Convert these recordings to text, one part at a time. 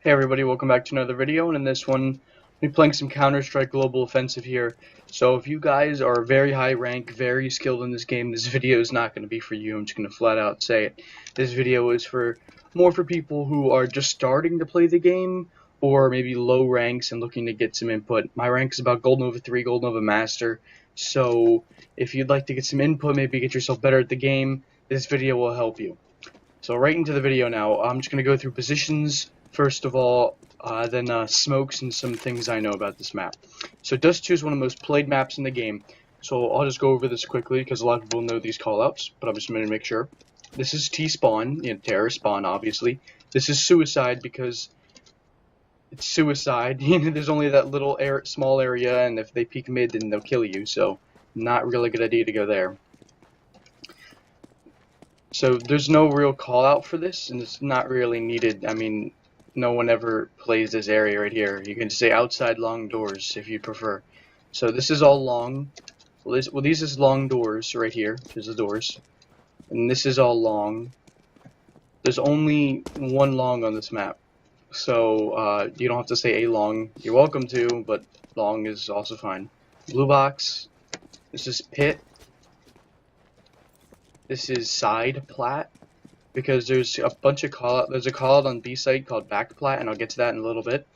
Hey everybody, welcome back to another video, and in this one, I'll be playing some Counter-Strike Global Offensive here. So if you guys are very high rank, very skilled in this game, this video is not going to be for you. I'm just going to flat out say it. This video is more for people who are just starting to play the game, or maybe low ranks and looking to get some input. My rank is about Gold Nova 3, Gold Nova Master, so if you'd like to get some input, maybe get yourself better at the game, this video will help you. So right into the video now. I'm just going to go through positions first of all, then smokes and some things I know about this map. So Dust 2 is one of the most played maps in the game. So I'll just go over this quickly because a lot of people know these callouts, but I'm just going to make sure. This is T-spawn, terror spawn, obviously. This is suicide because it's suicide. There's only that little small area, and if they peek mid, then they'll kill you. So not really a good idea to go there. So there's no real call out for this, and it's not really needed. I mean, no one ever plays this area right here. You can just say outside long doors if you prefer. So this is all long. Well, these is long doors right here. There's the doors. And this is all long. There's only one long on this map. So you don't have to say a long. You're welcome to, but long is also fine. Blue box. This is pit. This is side plat, because there's a bunch of there's a callout on B site called back plat, and I'll get to that in a little bit.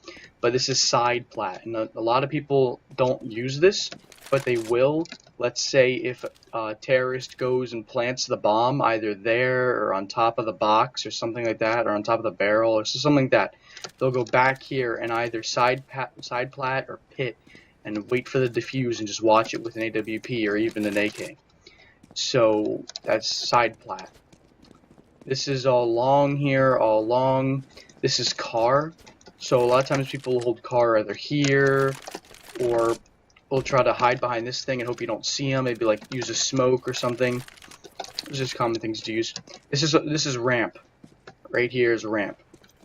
But this is side plat, and a lot of people don't use this, but they will. Let's say if a terrorist goes and plants the bomb either there or on top of the box or something like that, or on top of the barrel or something like that, they'll go back here and either side plat or pit and wait for the defuse and just watch it with an AWP or even an AK. So that's side plat. This is all long here, all long. This is car. So a lot of times people will hold car either here, or will try to hide behind this thing and hope you don't see them. Maybe like use a smoke or something. These are just common things to use. This is ramp. Right here is ramp.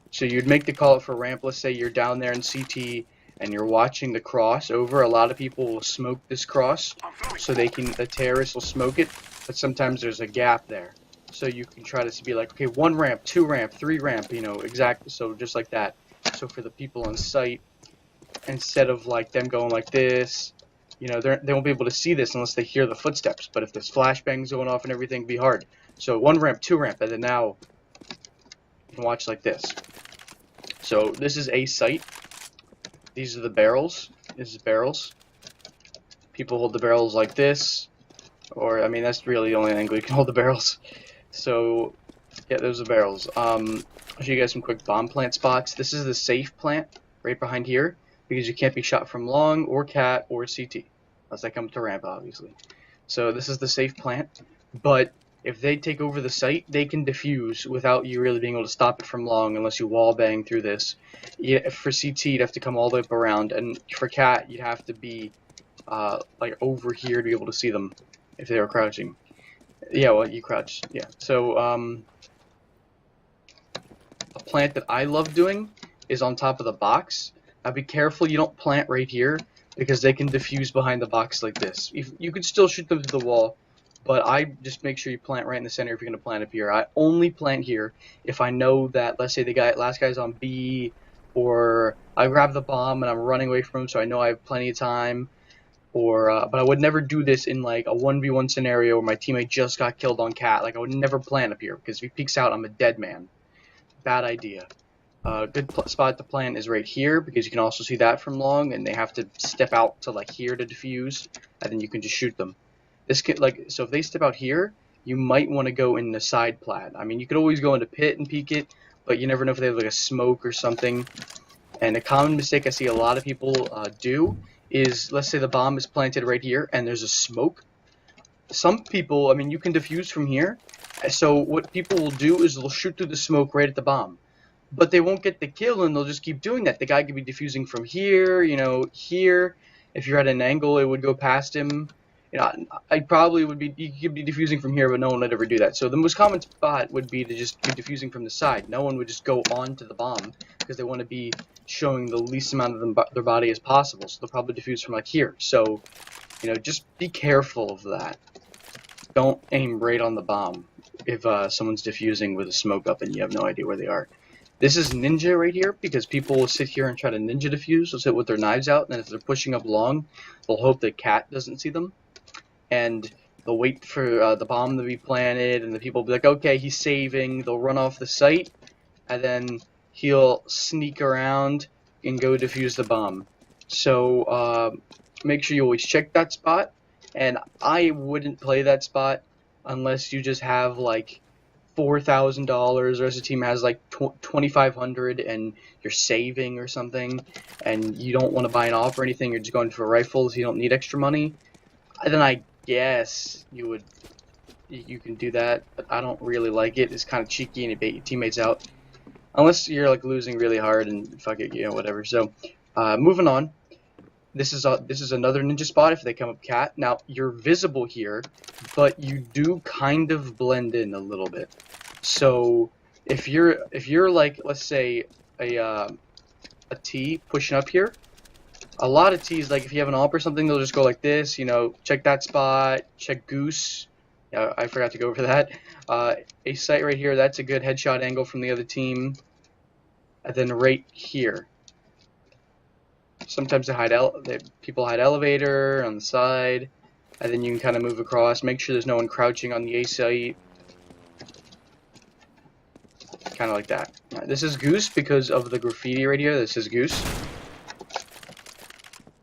So you'd make the call for ramp. Let's say you're down there in CT and you're watching the cross over. A lot of people will smoke this cross, so the terrorists will smoke it, but sometimes there's a gap there. So you can try to be like, okay, 1 ramp, 2 ramp, 3 ramp, exactly, so just like that. So for the people on site, instead of like them going like this, they won't be able to see this unless they hear the footsteps. But if there's flashbangs going off and everything, it'd be hard. So 1 ramp, 2 ramp, and then now you can watch like this. So this is a site. These are the barrels. This is barrels. People hold the barrels like this, or I mean that's really the only angle you can hold the barrels. So yeah, those are barrels. I'll show you guys some quick bomb plant spots. This is the safe plant right behind here, because you can't be shot from long or cat or CT unless they come to ramp, obviously. So this is the safe plant, but if they take over the site, they can defuse without you really being able to stop it from long unless you wall bang through this. For CT, you'd have to come all the way up around, and for cat, you'd have to be like over here to be able to see them if they were crouching. Yeah, well, you crouch. Yeah. So a plant that I love doing is on top of the box. Now be careful you don't plant right here, because they can defuse behind the box like this. You could still shoot them to the wall, but I just make sure you plant right in the center if you're going to plant up here. I only plant here if I know that, let's say the last guy's on B, or I grab the bomb and I'm running away from him, so I know I have plenty of time. But I would never do this in like a 1v1 scenario where my teammate just got killed on cat. Like I would never plant up here, because if he peeks out, I'm a dead man. Bad idea. Good spot to plant is right here, because you can also see that from long, and they have to step out to like here to defuse, and then you can just shoot them. So if they step out here, you might want to go in the side plat. I mean, you could always go into pit and peek it, but you never know if they have like a smoke or something. And a common mistake I see a lot of people do is, let's say the bomb is planted right here and there's a smoke. Some people, I mean, you can defuse from here. So what people will do is they'll shoot through the smoke right at the bomb, but they won't get the kill, and they'll just keep doing that. The guy could be defusing from here, here. If you're at an angle, it would go past him. I probably would be, you could be defusing from here, but no one would ever do that. So the most common spot would be to just be defusing from the side. No one would just go onto the bomb, because they want to be showing the least amount of their body as possible. So they'll probably defuse from like here. So, just be careful of that. Don't aim right on the bomb if someone's defusing with a smoke up and you have no idea where they are. This is ninja right here because people will sit here and try to ninja defuse. They'll sit with their knives out, and if they're pushing up long, they'll hope the cat doesn't see them, and they'll wait for the bomb to be planted, and the people will be like, okay, he's saving. They'll run off the site, and then he'll sneak around and go defuse the bomb. So make sure you always check that spot, and I wouldn't play that spot unless you just have like $4,000, the rest of the team has like 2,500, and you're saving or something, and you don't want to buy an op or anything, you're just going for rifles, you don't need extra money, then I guess you can do that, but I don't really like it. It's kind of cheeky and you bait your teammates out, unless you're like losing really hard and fuck it, whatever. So moving on. This is another ninja spot if they come up cat. Now you're visible here, but you do kind of blend in a little bit. So if you're like, let's say a T pushing up here, a lot of T's, like if you have an AWP or something, they'll just go like this, check that spot, check goose. Yeah, I forgot to go over that. A site right here, that's a good headshot angle from the other team. And then right here. Sometimes people hide elevator on the side, and then you can kind of move across. Make sure there's no one crouching on the A site. Kind of like that. This is goose because of the graffiti right here. This is goose.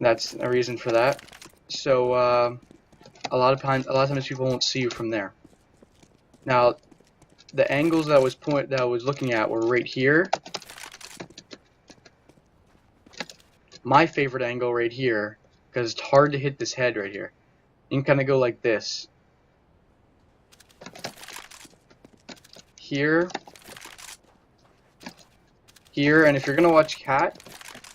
That's a reason for that. So a lot of times people won't see you from there. Now, the angles that I was looking at were right here. My favorite angle right here, because it's hard to hit this head right here. You can kind of go like this. Here, and if you're gonna watch cat,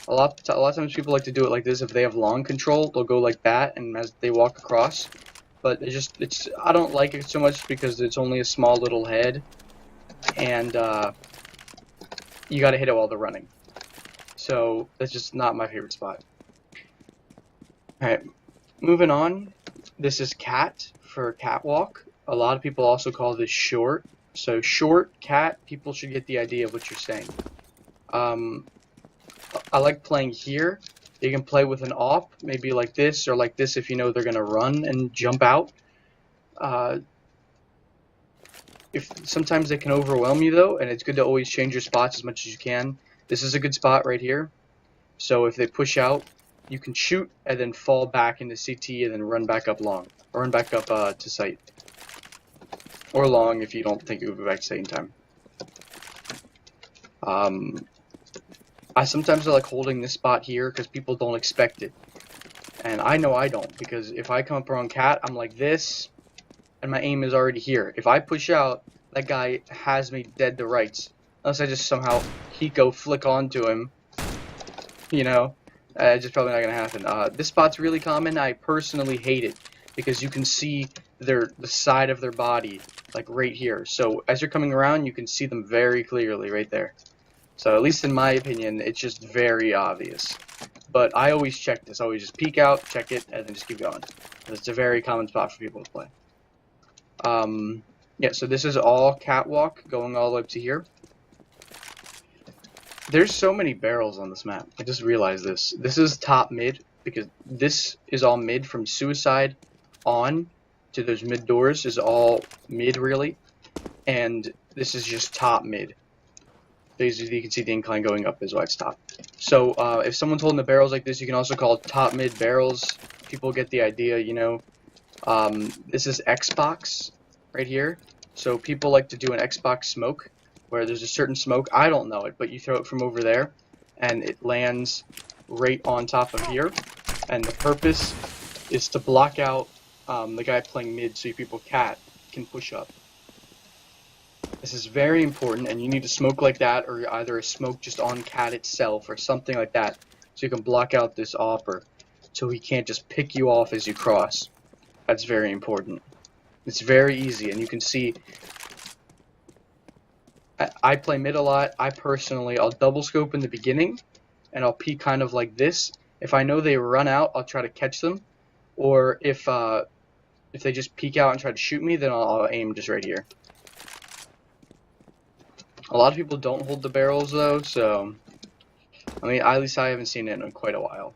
a lot of times people like to do it like this. If they have long control, they'll go like that, and as they walk across. But I don't like it so much because it's only a small little head, and you got to hit it while they're running. So that's just not my favorite spot. Alright, moving on. This is cat for catwalk. A lot of people also call this short. So short, cat, people should get the idea of what you're saying. I like playing here. You can play with an AWP, maybe like this or like this if you know they're going to run and jump out. Sometimes they can overwhelm you though, and it's good to always change your spots as much as you can. This is a good spot right here. So if they push out, you can shoot and then fall back into CT and then run back up long. Or run back up to site. Or long if you don't think you'll be back to site in time. I sometimes like holding this spot here because people don't expect it. And I know I don't, because if I come up around cat, I'm like this, and my aim is already here. If I push out, that guy has me dead to rights. Unless I just somehow Hiko flick onto him, it's just probably not gonna happen. This spot's really common. I personally hate it because you can see the side of their body, like right here. So as you're coming around, you can see them very clearly right there. So at least in my opinion, it's just very obvious. But I always check this. I always just peek out, check it, and then just keep going. It's a very common spot for people to play. Yeah, so this is all catwalk going all the way up to here. There's so many barrels on this map. I just realized this. This is top mid, because this is all mid from suicide on to those mid doors is all mid really. And this is just top mid. You can see the incline going up is why it's top. So if someone's holding the barrels like this, you can also call it top mid barrels. People get the idea, This is Xbox right here. So people like to do an Xbox smoke, where there's a certain smoke, I don't know it, but you throw it from over there, and it lands right on top of here. And the purpose is to block out the guy playing mid so people cat can push up. This is very important, and you need to smoke like that, or either a smoke just on cat itself, or something like that, so you can block out this offer, so he can't just pick you off as you cross. That's very important. It's very easy, and you can see I play mid a lot. I'll double scope in the beginning, and I'll peek kind of like this. If I know they run out, I'll try to catch them, or if they just peek out and try to shoot me, then I'll aim just right here. A lot of people don't hold the barrels though, so I mean, at least I haven't seen it in quite a while.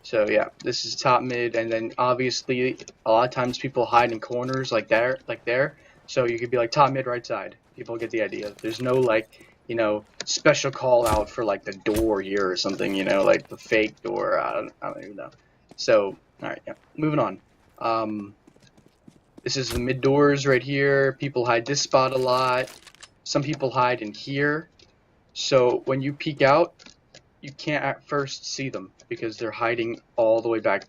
So yeah, this is top mid, and then obviously a lot of times people hide in corners like there. So you could be like top mid right side. People get the idea. There's no like, you know, special call out for like the door here or something, you know, like the fake door. I don't even know. So all right, yeah, moving on. This is the mid doors right here. People hide this spot a lot. Some people hide in here. So when you peek out, you can't at first see them because they're hiding all the way back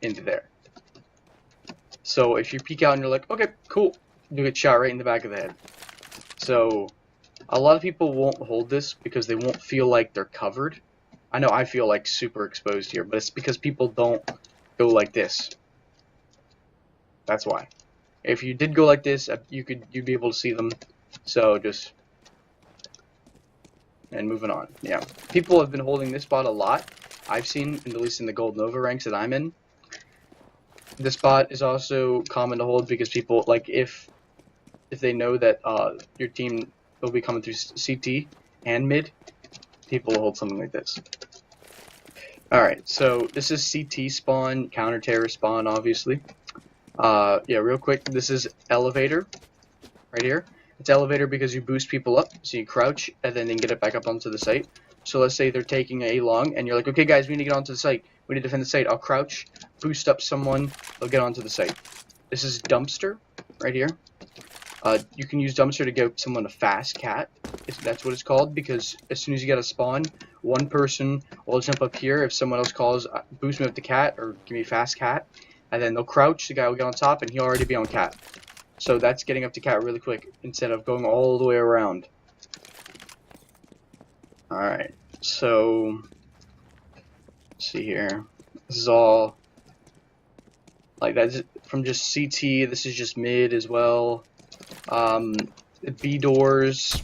into there. So if you peek out and you're like, okay, cool, you get shot right in the back of the head. So a lot of people won't hold this because they won't feel like they're covered. I know I feel like super exposed here, but it's because people don't go like this. That's why. If you did go like this, you'd be able to see them. So just. And moving on, yeah. People have been holding this spot a lot. I've seen, at least in the Gold Nova ranks that I'm in. This spot is also common to hold because people, like, if they know that your team will be coming through CT and mid, people will hold something like this. Alright, so this is CT spawn, counter terror spawn, obviously. Yeah, real quick, this is elevator, right here. It's elevator because you boost people up, so you crouch, and then they can get it back up onto the site. So let's say they're taking a long, and you're like, okay guys, we need to get onto the site. We need to defend the site. I'll crouch, boost up someone, they'll get onto the site. This is dumpster, right here. You can use dumpster to give someone a fast cat. That's what it's called, because as soon as you get a spawn, one person will jump up here. If someone else calls, boost me up the cat, or give me a fast cat, and then they'll crouch, the guy will get on top, and he'll already be on cat. So that's getting up to cat really quick instead of going all the way around. Alright, so let's see here. This is all like that's from just CT. This is just mid as well. B doors,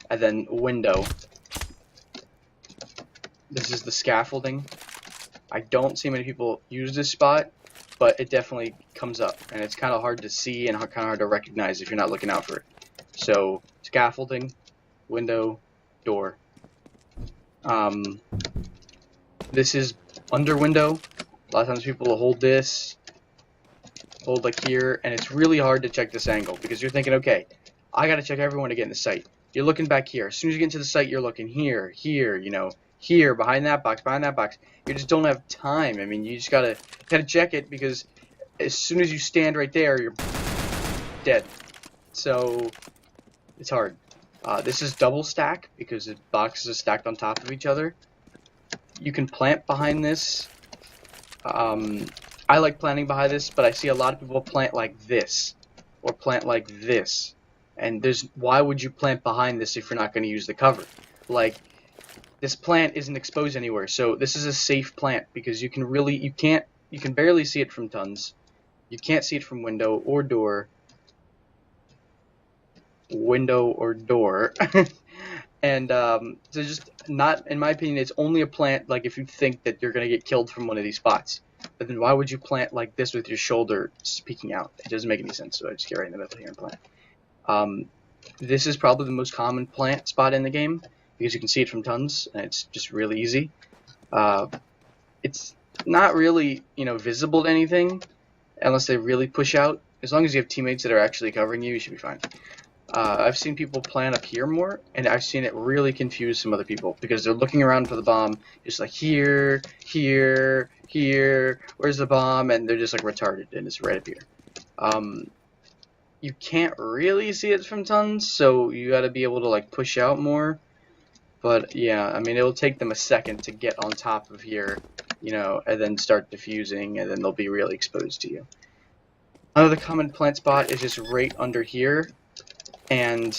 and then window. This is the scaffolding. I don't see many people use this spot, but it definitely comes up, and it's kind of hard to see and kind of hard to recognize if you're not looking out for it. So scaffolding, window, door. This is under window. A lot of times people will hold this, hold like here, and it's really hard to check this angle because you're thinking, okay, I gotta check everyone to get in the site. You're looking back here. As soon as you get into the site, you're looking here, you know, here, behind that box, behind that box. You just don't have time. I mean, you just gotta check it because as soon as you stand right there, you're dead. So it's hard. This is double stack because the boxes are stacked on top of each other. You can plant behind this. I like planting behind this, but I see a lot of people plant like this or plant like this. And why would you plant behind this if you're not going to use the cover? Like, this plant isn't exposed anywhere, so this is a safe plant because you can barely see it from tons. You can't see it from window or door. And so just not, in my opinion, it's only a plant like if you think that you're gonna get killed from one of these spots. But then why would you plant like this with your shoulder speaking out? It doesn't make any sense. So I just get right in the middle here and plant. This is probably the most common plant spot in the game because you can see it from tons, and it's just really easy. It's not really, you know, visible to anything unless they really push out. As long as you have teammates that are actually covering you, you should be fine. I've seen people plant up here more, and I've seen it really confuse some other people because they're looking around for the bomb, just like here, here, here, where's the bomb, and they're just like retarded, and it's right up here. You can't really see it from tons, so you gotta be able to like push out more. But yeah, I mean, it'll take them a second to get on top of here, you know, and then start diffusing, and then they'll be really exposed to you. Another common plant spot is just right under here. And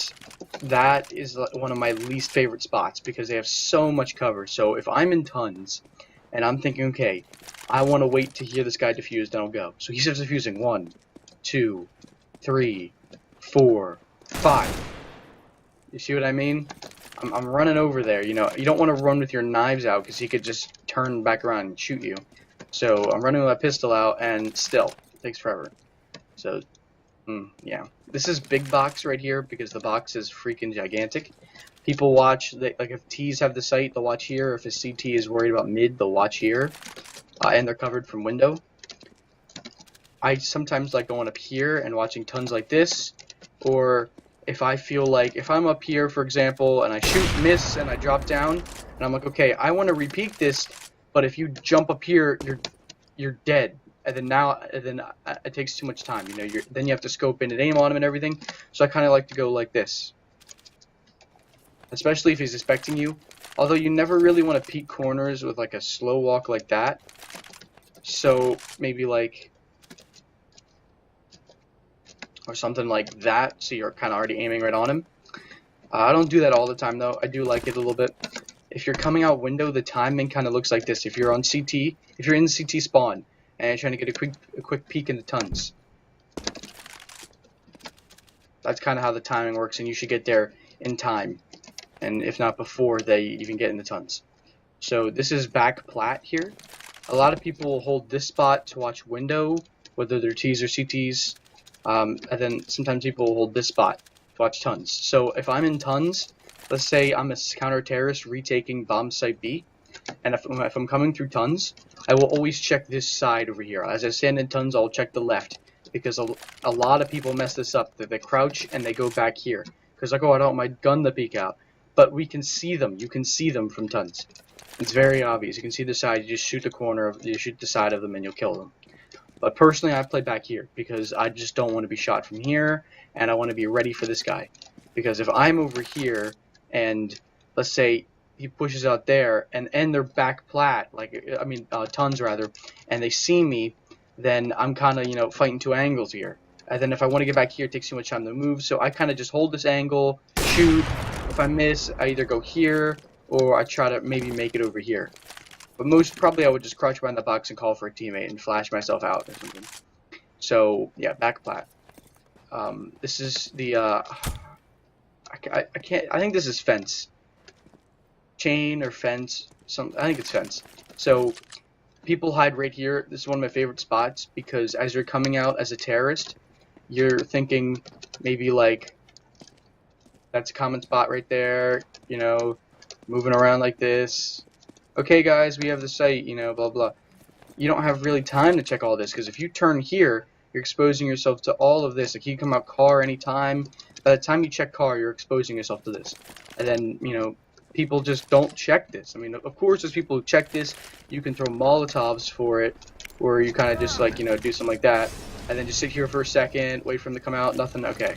that is one of my least favorite spots because they have so much cover. So if I'm in tons and I'm thinking, okay, I want to wait to hear this guy defuse, then I'll go. So he starts defusing 1, 2, 3, 4, 5. You see what I mean? I'm running over there. You know, you don't want to run with your knives out because he could just turn back around and shoot you. So I'm running with my pistol out, and still, it takes forever. So Yeah. This is big box right here because the box is freaking gigantic. People watch, like if T's have the site, they'll watch here. If a CT is worried about mid, they'll watch here. And they're covered from window. I sometimes like going up here and watching tons like this. Or if I feel like, if I'm up here, for example, and I shoot, miss, and I drop down, and I'm like, okay, I want to repeat this, but if you jump up here, you're dead. And then it takes too much time. You know, then you have to scope in and aim on him and everything. So I kind of like to go like this. Especially if he's expecting you. Although you never really want to peek corners with like a slow walk like that. So maybe like, or something like that. So you're kind of already aiming right on him. I don't do that all the time though. I do like it a little bit. If you're coming out window, the timing kind of looks like this. If you're on CT, if you're in the CT spawn and you're trying to get a quick peek in the tons. That's kind of how the timing works, and you should get there in time. And if not before they even get in the tons. So this is back plat here. A lot of people will hold this spot to watch window, whether they're T's or CT's. And then sometimes people will hold this spot to watch tons. So if I'm in tons, let's say I'm a counter-terrorist retaking bomb site B, and if I'm coming through tons, I will always check this side over here. As I stand in tons, I'll check the left, because a lot of people mess this up. They crouch and they go back here. Because like, oh, I don't want my gun to peek out. But we can see them. You can see them from tons. It's very obvious. You can see the side. You just shoot the corner. You shoot the side of them, and you'll kill them. But personally, I play back here because I just don't want to be shot from here, and I want to be ready for this guy. Because if I'm over here, and let's say he pushes out there, and they're back plat, tons rather, and they see me, then I'm kind of, you know, fighting two angles here. And then if I want to get back here, it takes too much time to move, so I kind of just hold this angle, shoot. If I miss, I either go here, or I try to maybe make it over here. But most probably I would just crouch behind the box and call for a teammate and flash myself out or something. So yeah, back plat. This is the I can't. I think this is fence. Chain or fence. I think it's fence. So people hide right here. This is one of my favorite spots because as you're coming out as a terrorist, you're thinking maybe like, that's a common spot right there, you know, moving around like this. Okay, guys, we have the site, you know, blah, blah. You don't have really time to check all this, because if you turn here, you're exposing yourself to all of this. Like, you come out car anytime. By the time you check car, you're exposing yourself to this. And then, you know, people just don't check this. I mean, of course, there's people who check this. You can throw Molotovs for it, or you kind of just, like, you know, do something like that. And then just sit here for a second, wait for them to come out, nothing, okay.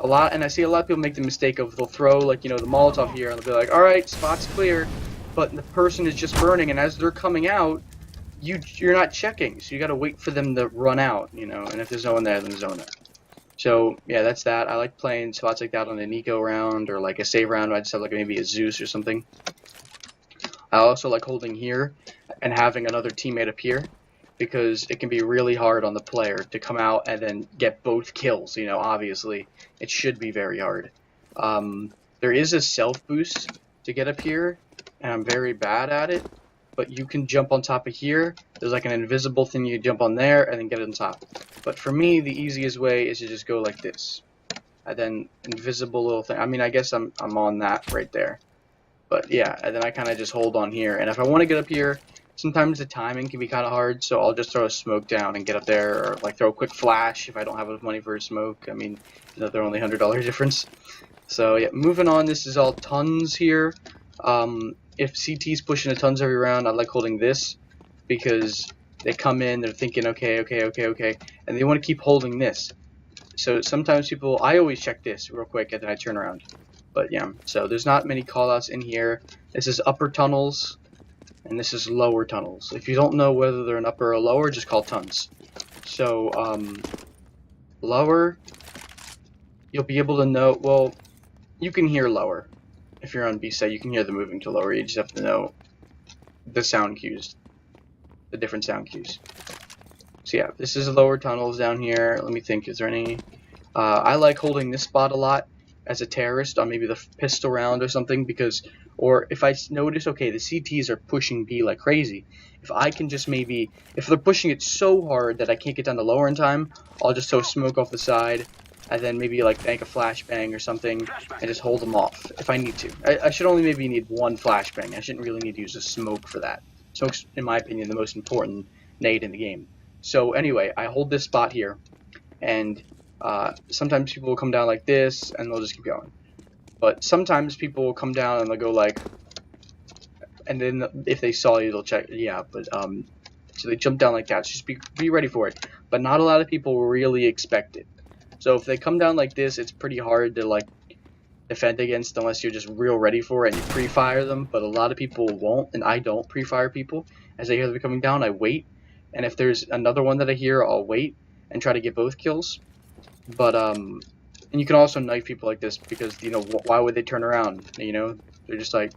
And I see a lot of people make the mistake of they'll throw, like, you know, the Molotov here, and they'll be like, alright, spot's clear, but the person is just burning, and as they're coming out, you're not checking, so you gotta wait for them to run out, you know, and if there's no one there, then there's no one there. So, yeah, that's that. I like playing spots like that on an eco round, or like a save round where I just have, like, maybe a Zeus or something. I also like holding here, and having another teammate up here, because it can be really hard on the player to come out and then get both kills, you know, obviously. It should be very hard. There is a self boost to get up here, and I'm very bad at it, but you can jump on top of here. There's like an invisible thing you jump on there and then get it on top. But for me, the easiest way is to just go like this. And then invisible little thing. I mean, I guess I'm on that right there. But yeah, and then I kind of just hold on here. And if I want to get up here, sometimes the timing can be kind of hard, so I'll just throw a smoke down and get up there, or like throw a quick flash if I don't have enough money for a smoke. I mean, you know, they're only $100 difference. So yeah, moving on, this is all tons here. If CT's pushing a tons every round, I like holding this, because they come in, they're thinking, okay, and they want to keep holding this. So sometimes I always check this real quick, and then I turn around. But yeah, so there's not many callouts in here. This is upper tunnels, and this is lower tunnels. If you don't know whether they're an upper or lower, just call tons. So, lower, you'll be able to know, well, you can hear lower. If you're on B-side, you can hear the moving to lower. You just have to know the sound cues, the different sound cues. So yeah, this is lower tunnels down here. Let me think, is there any? I like holding this spot a lot, as a terrorist on maybe the pistol round or something, because, or if I notice, okay, the CTs are pushing B like crazy, if I can just maybe, if they're pushing it so hard that I can't get down the lower in time, I'll just throw smoke off the side, and then maybe like bank a flashbang or something, and just hold them off if I need to. I should only maybe need one flashbang. I shouldn't really need to use a smoke for that. Smoke's, in my opinion, the most important nade in the game. So anyway, I hold this spot here, and sometimes people will come down like this, and they'll just keep going. But sometimes people will come down and they'll go like, and then if they saw you, they'll check. Yeah, but so they jump down like that. So just be ready for it. But not a lot of people really expect it. So if they come down like this, it's pretty hard to like defend against unless you're just real ready for it and you pre-fire them. But a lot of people won't, and I don't pre-fire people. As I hear them coming down, I wait, and if there's another one that I hear, I'll wait and try to get both kills. But and you can also knife people like this because, you know, why would they turn around? You know, they're just like,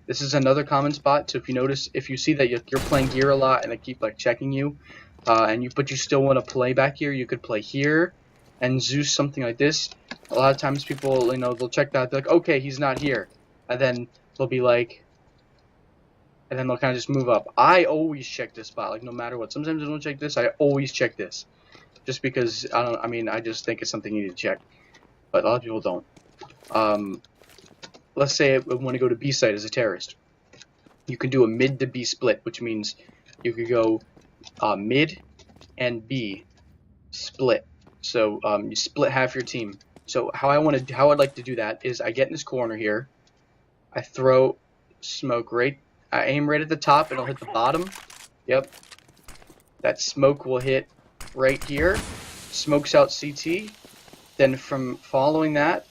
this is another common spot. So if you notice, if you see that you're playing here a lot and they keep like checking you, but you still want to play back here, you could play here and Zeus something like this. A lot of times people, you know, they'll check that, they're like, okay, he's not here, and then they'll be like, and then they'll kind of just move up. I always check this spot, like no matter what. Sometimes I don't check this. I always check this. Just because I just think it's something you need to check, but a lot of people don't. Let's say I want to go to B site as a terrorist. You can do a mid to B split, which means you could go mid and B split. So you split half your team. So how I'd like to do that is I get in this corner here, I throw smoke I aim right at the top, and it'll hit the bottom. Yep. That smoke will hit right here, smokes out CT, then from following that,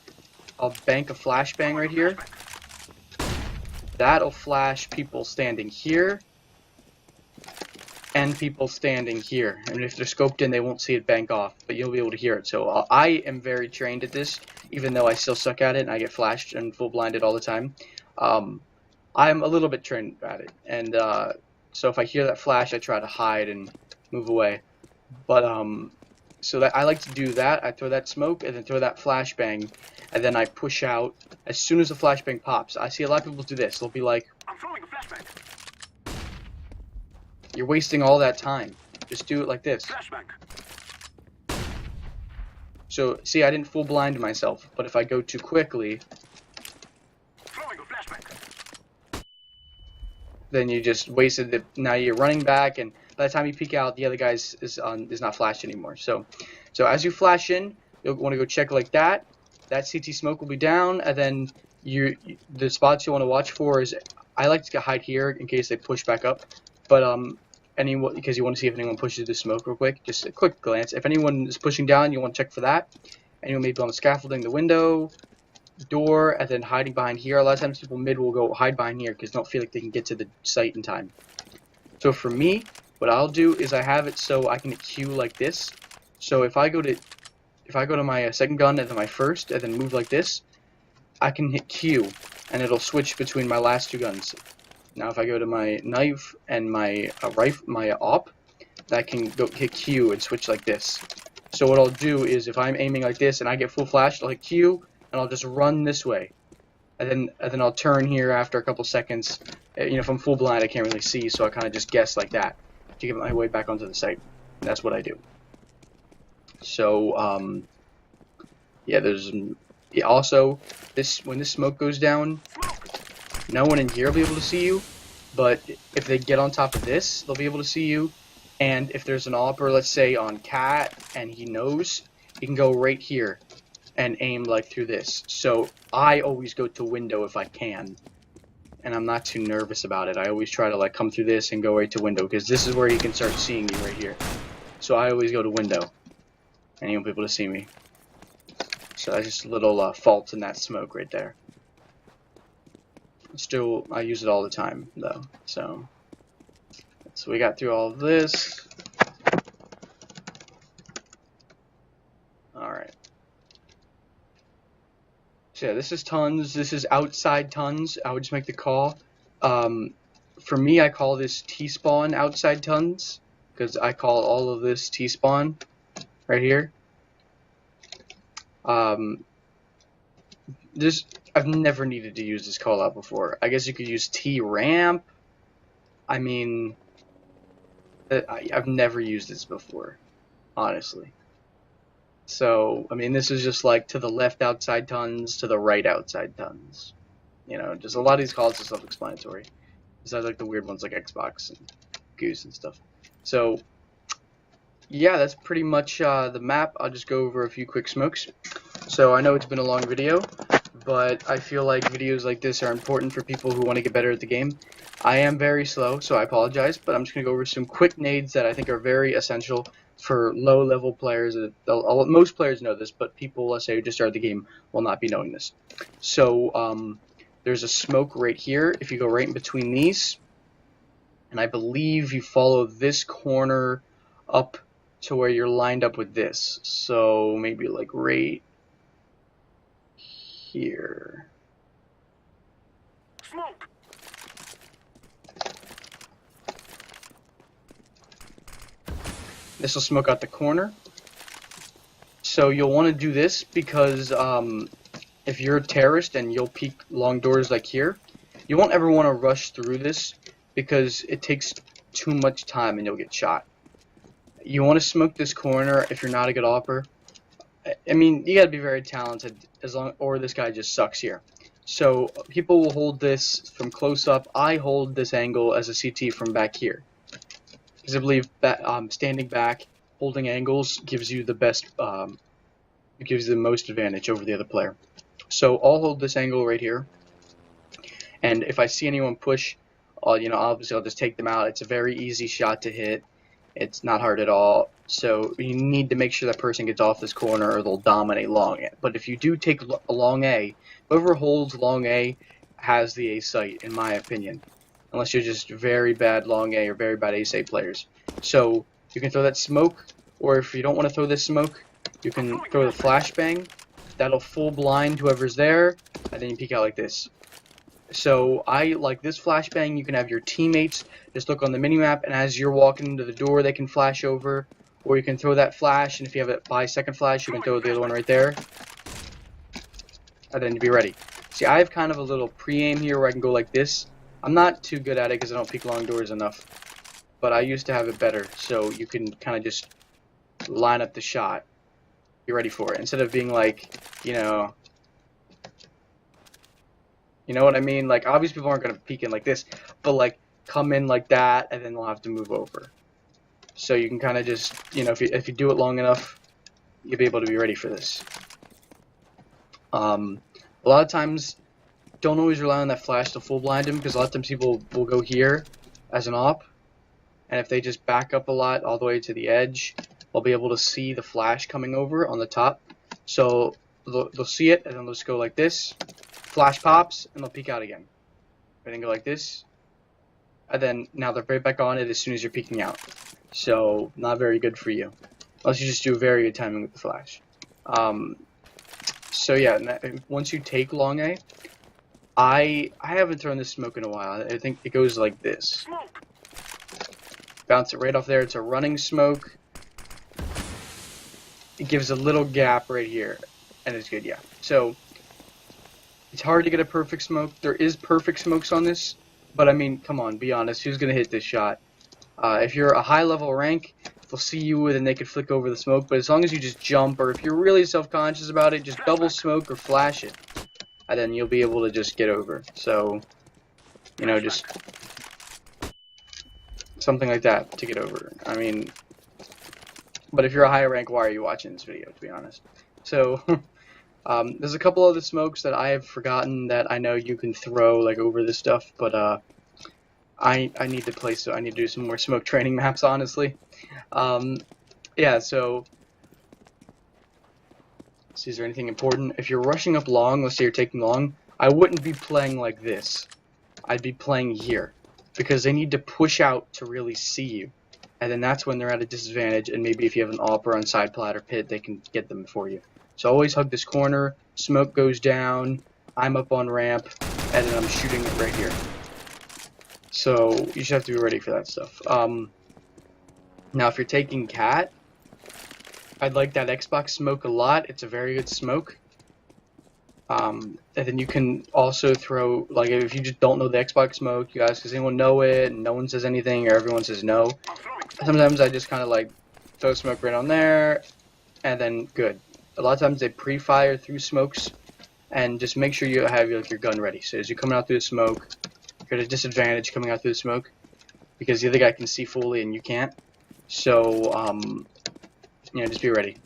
I'll bank a flashbang right here. That'll flash people standing here, and people standing here. And if they're scoped in, they won't see it bank off, but you'll be able to hear it. So I am very trained at this, even though I still suck at it, and I get flashed and full blinded all the time. I'm a little bit trained at it, and so if I hear that flash, I try to hide and move away. But so that I like to do that. I throw that smoke and then throw that flashbang, and then I push out as soon as the flashbang pops. I see a lot of people do this. They'll be like, I'm throwing a flashbang. you're wasting all that time. Just do it like this. Flashbang. So see, I didn't full blind myself, but if I go too quickly, Throwing a flashbang. then you just wasted it. Now you're running back, and by the time you peek out, the other guy is not flashed anymore. So as you flash in, you'll want to go check like that. That CT smoke will be down, and then the spots you want to watch for is, I like to hide here in case they push back up, but because you want to see if anyone pushes the smoke real quick. Just a quick glance. If anyone is pushing down, you want to check for that. Anyone may be on the scaffolding, the window, door, and then hiding behind here. A lot of times people mid will go hide behind here because they don't feel like they can get to the site in time. So for me, what I'll do is I have it so I can queue like this. So if I go to my second gun and then my first and then move like this, I can hit Q and it'll switch between my last two guns. Now if I go to my knife and my my op, I can go hit Q and switch like this. So what I'll do is if I'm aiming like this and I get full flash, I'll hit Q and I'll just run this way. And then I'll turn here after a couple seconds. You know, if I'm full blind, I can't really see, so I kind of just guess like that to get my way back onto the site. That's what I do. So yeah, also when this smoke goes down, no one in here will be able to see you, but if they get on top of this, they'll be able to see you. And if there's an opper, let's say on Cat, and he knows, he can go right here and aim like through this. So I always go to window if I can, and I'm not too nervous about it. I always try to like come through this and go right to window, because this is where he can start seeing you right here. So I always go to window, and he won't be able to see me. So that's just a little fault in that smoke right there. Still, I use it all the time though. So we got through all of this. All right. So yeah, this is tons. This is outside tons. I would just make the call. For me, I call this T-spawn outside tons, because I call all of this T-spawn right here. I've never needed to use this call out before. I guess you could use T ramp. I mean, I've never used this before, honestly. So, I mean, this is just like to the left outside tons, to the right outside tons. You know, just a lot of these calls are self-explanatory. Besides like the weird ones like Xbox and Goose and stuff. So, yeah, that's pretty much the map. I'll just go over a few quick smokes. So I know it's been a long video, but I feel like videos like this are important for people who want to get better at the game. I am very slow, so I apologize, but I'm just going to go over some quick nades that I think are very essential for low-level players. Most players know this, but people, let's say, who just started the game will not be knowing this. So there's a smoke right here. If you go right in between these, and I believe you follow this corner up to where you're lined up with this. So maybe like right here. Smoke. This will smoke out the corner. So you'll want to do this because if you're a terrorist and you'll peek long doors like here, you won't ever want to rush through this because it takes too much time and you'll get shot. You want to smoke this corner if you're not a good opper. I mean, you gotta be very talented or this guy just sucks here. So people will hold this from close up. I hold this angle as a CT from back here because I believe that standing back, holding angles gives you the best, it gives you the most advantage over the other player. So I'll hold this angle right here, and if I see anyone push, you know, obviously I'll just take them out. It's a very easy shot to hit. It's not hard at all. So you need to make sure that person gets off this corner or they'll dominate long A. But if you do take a long A, whoever holds long A has the A site, in my opinion. Unless you're just very bad long A or very bad A site players. So you can throw that smoke, or if you don't want to throw this smoke, you can throw the flashbang. That'll full blind whoever's there, and then you peek out like this. So I like this flashbang. You can have your teammates just look on the minimap, and as you're walking into the door, they can flash over. Or you can throw that flash, and if you have a 5-second flash, you can throw the other one right there. And then you'll be ready. See, I have kind of a little pre-aim here where I can go like this. I'm not too good at it because I don't peek long doors enough. But I used to have it better, so you can kind of just line up the shot. Be ready for it. Instead of being like, you know what I mean? Like, obviously people aren't going to peek in like this, but like, come in like that, and then they'll have to move over. So you can kind of just, you know, if you do it long enough, you'll be able to be ready for this. A lot of times, don't always rely on that flash to full blind him, because a lot of times people will go here as an op, and if they just back up a lot all the way to the edge, they'll be able to see the flash coming over on the top. So they'll see it, and then they'll just go like this. Flash pops, and they'll peek out again. And then go like this. And then now they're right back on it as soon as you're peeking out. So not very good for you. Unless you just do very good timing with the flash. So yeah, once you take long A, I haven't thrown this smoke in a while. I think it goes like this. Bounce it right off there. It's a running smoke. It gives a little gap right here. And it's good, yeah. So it's hard to get a perfect smoke. There is perfect smokes on this, but I mean, come on, be honest. Who's going to hit this shot? If you're a high-level rank, they'll see you with a naked flick over the smoke, but as long as you just jump, or if you're really self-conscious about it, just double smoke or flash it, and then you'll be able to just get over. So, you know, just something like that to get over. I mean, but if you're a higher rank, why are you watching this video, to be honest? So there's a couple other smokes that I have forgotten that I know you can throw like over this stuff, but I need to play, so I need to do some more smoke training maps, honestly. Yeah, so see, is there anything important? If you're rushing up long, let's say you're taking long, I wouldn't be playing like this. I'd be playing here, because they need to push out to really see you, and then that's when they're at a disadvantage, and maybe if you have an AWP on side plat or pit, they can get them for you. So always hug this corner, smoke goes down, I'm up on ramp, and then I'm shooting it right here. So you just have to be ready for that stuff. Now if you're taking cat, I'd like that Xbox smoke a lot. It's a very good smoke. And then you can also throw, like, if you just don't know the Xbox smoke, you ask, does anyone know it? And no one says anything, or everyone says no. Sometimes I just kind of like throw smoke right on there, and then good. A lot of times they pre-fire through smokes, and just make sure you have like your gun ready. So as you're coming out through the smoke, you're at a disadvantage coming out through the smoke because the other guy can see fully and you can't. So just be ready.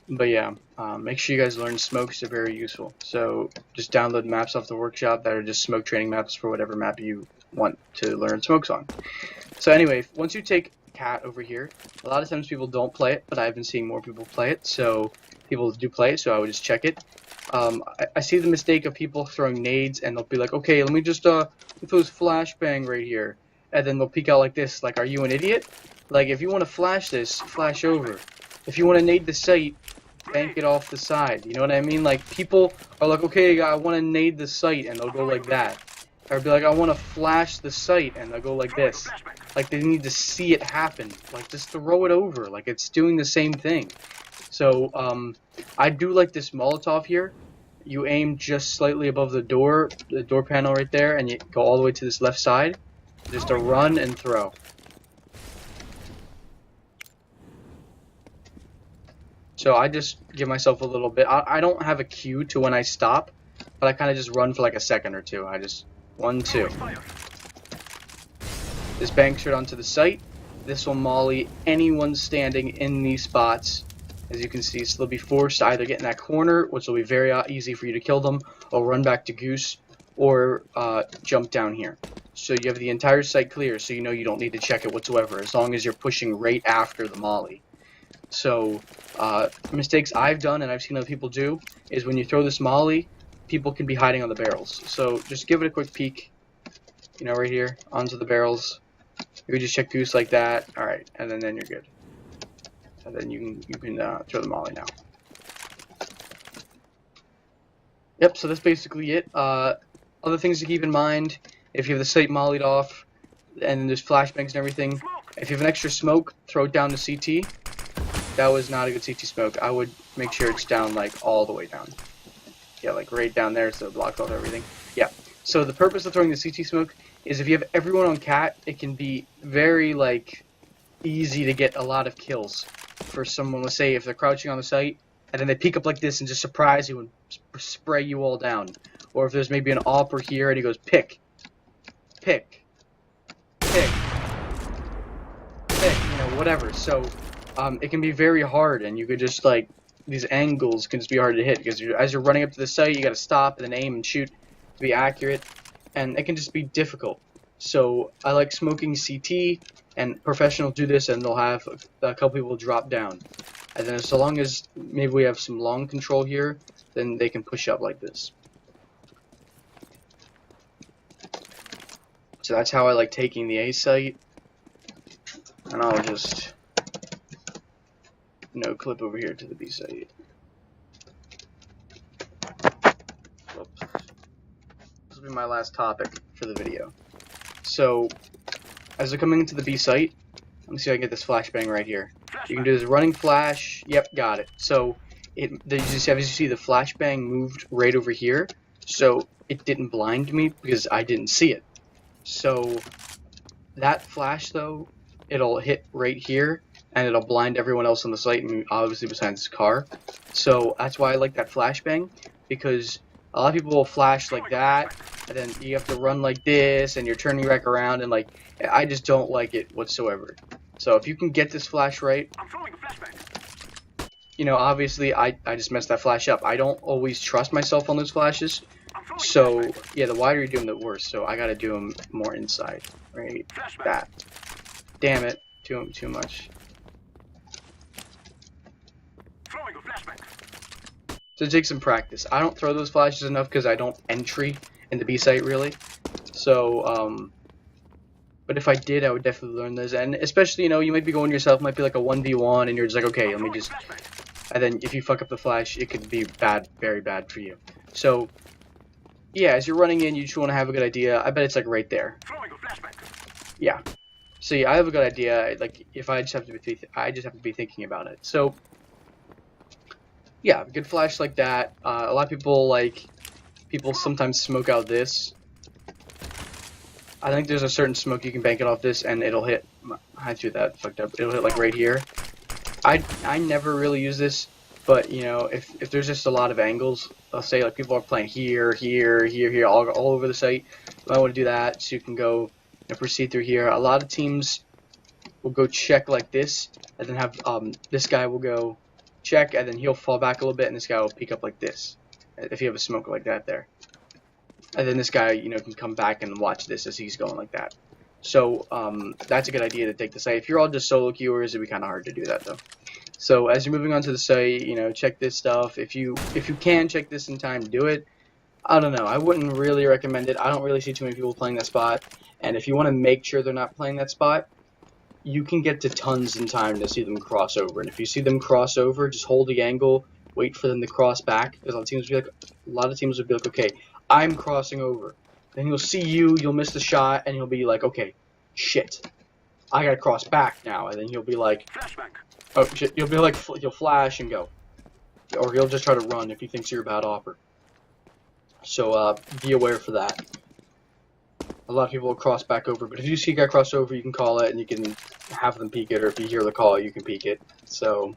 But yeah, make sure you guys learn smokes are very useful. So just download maps off the workshop that are just smoke training maps for whatever map you want to learn smokes on. So anyway, once you take cat over here, a lot of times people don't play it, but I've been seeing more people play it. So people do play it, so I would just check it. I see the mistake of people throwing nades, and they'll be like, okay, let me just throw this flashbang right here, and then they'll peek out like this. Like, are you an idiot? Like, if you want to flash this, flash over. If you want to nade the site, bank it off the side. You know what I mean? Like, people are like, okay, I want to nade the site, and they'll go like that. Or be like, I want to flash the site, and they'll go like this. Like, they need to see it happen. Like, just throw it over. Like, it's doing the same thing. So, I do like this Molotov here. You aim just slightly above the door panel right there, and you go all the way to this left side. Just a run and throw. So I just give myself a little bit. I don't have a cue to when I stop, but I kind of just run for like a second or two. I just 1, 2. This bank straight onto the site. This will molly anyone standing in these spots. As you can see, so they'll be forced to either get in that corner, which will be very easy for you to kill them, or run back to Goose, or jump down here. So you have the entire site clear, so you know you don't need to check it whatsoever, as long as you're pushing right after the molly. So mistakes I've done and I've seen other people do is when you throw this molly, people can be hiding on the barrels. So just give it a quick peek, right here, onto the barrels. You just check Goose like that. All right, and then you're good. And then you can throw the molly now. Yep, so that's basically it. Other things to keep in mind, if you have the site mollied off, and there's flashbangs and everything, if you have an extra smoke, throw it down to CT. That was not a good CT smoke. I would make sure it's down, like, all the way down. Yeah, like, right down there, so it blocks off everything. Yeah, so the purpose of throwing the CT smoke is if you have everyone on cat, it can be very, like, easy to get a lot of kills. For someone, let's say, if they're crouching on the site, and then they peek up like this and just surprise you and spray you all down. Or if there's maybe an opper here and he goes, pick, pick, pick, pick, whatever. So, it can be very hard, and you could just, like, these angles can just be hard to hit, because as you're running up to the site, you gotta stop and then aim and shoot to be accurate, and it can just be difficult. So, I like smoking CT, and professionals do this, and they'll have a couple people drop down. And then so long as maybe we have some long control here, then they can push up like this. So that's how I like taking the A site. And I'll just clip over here to the B site. Whoops. This will be my last topic for the video. So, as they're coming into the B site, let me see if I can get this flashbang right here. You can do this running flash. Yep, got it. So, as you see, the flashbang moved right over here. So, it didn't blind me because I didn't see it. So, that flash, though, it'll hit right here, and it'll blind everyone else on the site, and obviously besides this car. So, that's why I like that flashbang, because a lot of people will flash like that, and then you have to run like this, and you're turning back around, and like, I just don't like it whatsoever. So if you can get this flash right, obviously I just messed that flash up. I don't always trust myself on those flashes. So yeah, the wider you do them, the worse. So I gotta do them more inside, right? That. Damn it, too much. So it takes some practice. I don't throw those flashes enough because I don't entry in the B site really. So but if I did, I would definitely learn this. And especially, you might be going yourself, might be like a 1v1, and you're just like, okay, let me just... And then if you fuck up the flash, it could be bad, very bad for you. So, yeah, as you're running in, you just want to have a good idea. I bet it's like right there. Yeah. So yeah, I have a good idea. Like, if I just have to be thinking about it. So, yeah, a good flash like that. A lot of people sometimes smoke out this. I think there's a certain smoke you can bank it off this, and it'll hit. I threw that fucked up. It'll hit like right here. I never really use this, but you know, if there's just a lot of angles, let's say like people are playing here, all over the site, you might want to do that so you can go and proceed through here. A lot of teams will go check like this, and then have this guy will go check, and then he'll fall back a little bit, and this guy will peek up like this. If you have a smoke like that there, and then this guy, you know, can come back and watch this as he's going like that. So that's a good idea to take the site. If you're all just solo queuers, it'd be kind of hard to do that though. So as you're moving on to the site, you know, check this stuff. If you can check this in time, do it. I don't know. I wouldn't really recommend it. I don't really see too many people playing that spot. And if you want to make sure they're not playing that spot, you can get to tons in time to see them cross over. And if you see them cross over, just hold the angle, wait for them to cross back. Because a lot of teams would be like, okay, I'm crossing over. Then he'll see you, you'll miss the shot, and he'll be like, okay, shit, I gotta cross back now. And then he'll be like, Flashback. oh shit, you'll be like, you'll flash and go. Or he'll just try to run if he thinks you're a bad offer. So be aware for that. A lot of people will cross back over, but if you see a guy cross over, you can call it and you can have them peek it, or if you hear the call, you can peek it. So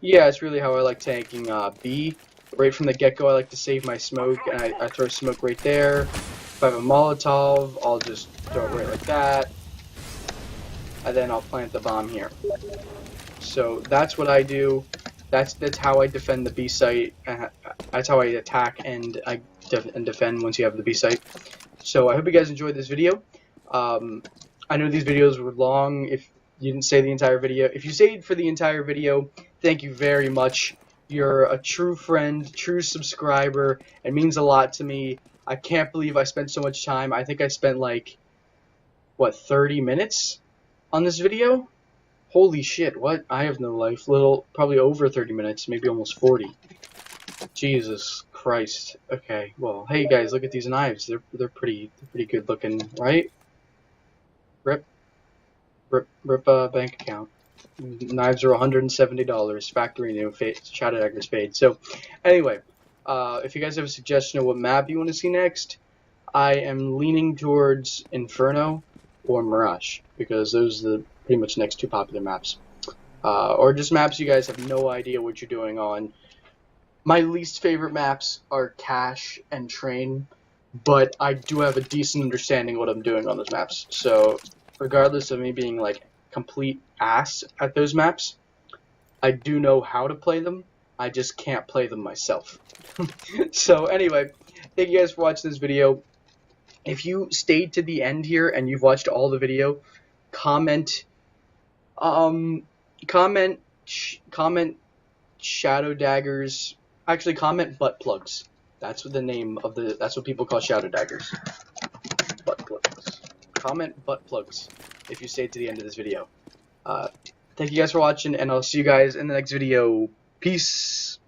yeah, it's really how I like tanking B. Right from the get-go, I like to save my smoke, and I throw smoke right there. If I have a Molotov, I'll just throw it right like that, and then I'll plant the bomb here. So that's what I do. That's how I defend the B site. That's how I attack and defend once you have the B site. So I hope you guys enjoyed this video. I know these videos were long. If you didn't say the entire video, if you stayed for the entire video, thank you very much. You're a true friend, true subscriber. It means a lot to me. I can't believe I spent so much time. I think I spent like, what, 30 minutes on this video? Holy shit, what? I have no life. Probably over 30 minutes, maybe almost 40. Jesus Christ. Okay, well, hey guys, look at these knives. They're pretty good looking, right? Rip bank account. Knives are $170. Factory new. Shadow Daggers fade. So, anyway, if you guys have a suggestion of what map you want to see next, I am leaning towards Inferno or Mirage, because those are the pretty much next two popular maps. Or just maps you guys have no idea what you're doing on. My least favorite maps are Cache and Train, but I do have a decent understanding of what I'm doing on those maps. So, regardless of me being like complete ass at those maps, I do know how to play them. I just can't play them myself. So anyway, thank you guys for watching this video. If you stayed to the end here and you've watched all the video, comment Shadow Daggers. Actually, comment butt plugs. That's what the name of the. That's what people call Shadow Daggers. Butt plugs. Comment butt plugs if you stayed to the end of this video. Thank you guys for watching, and I'll see you guys in the next video. Peace.